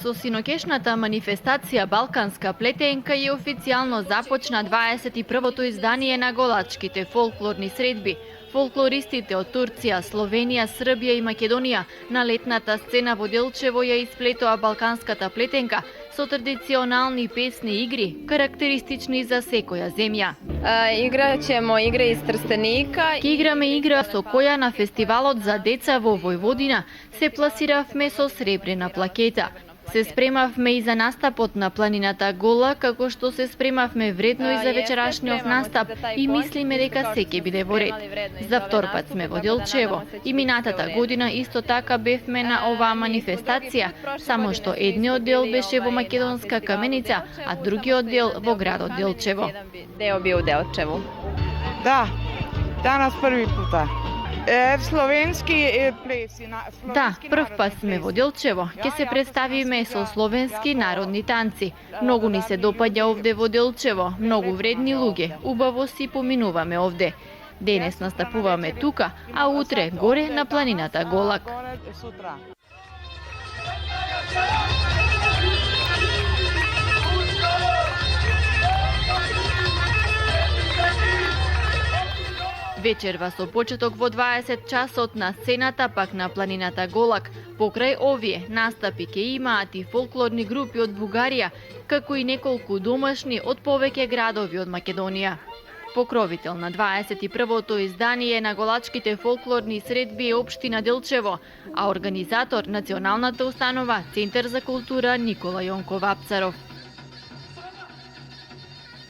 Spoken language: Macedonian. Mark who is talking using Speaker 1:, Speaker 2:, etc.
Speaker 1: Со синоќешната манифестација Балканска плетенка е официјално започна 21-то издание на голачките фолклорни средби. Фолклористите од Турција, Словенија, Србија и Македонија на летната сцена во Делчево ја исплетоа Балканската плетенка со традиционални песни и игри, карактеристични за секоја земја.
Speaker 2: Играќемо игре из Трстеника.
Speaker 1: Ке играме игра со која на фестивалот за деца во Војводина се пласиравме со сребрена плакета. Се спремавме и за настапот на планината Гола, како што се спремавме вредно и за вечерашниот настап и мислиме дека се ќе биде во ред. За втор пат сме во Делчево и минатата година исто така бевме на оваа манифестација, само што едниот дел беше во Македонска Каменица, а другиот дел во градот Делчево.
Speaker 2: Део би у Делчеву.
Speaker 3: Да, данас први пута. Словенски плеси.
Speaker 1: Да, прв пат сме во Делчево. Ќе се представиме со словенски народни танци. Многу ни се допаѓа овде во Делчево, многу вредни луѓе. Убаво си поминуваме овде. Денес настапуваме тука, а утре горе на планината Голак. Вечерва со почеток во 20 часот на сцената пак на планината Голак. Покрај овие настапи ке имаат и фолклорни групи од Бугарија, како и неколку домашни од повеќе градови од Македонија. Покровител на 21-то издание на голачките фолклорни средби е општина Делчево, а организатор националната установа Центар за култура Никола Јонков Апцаров.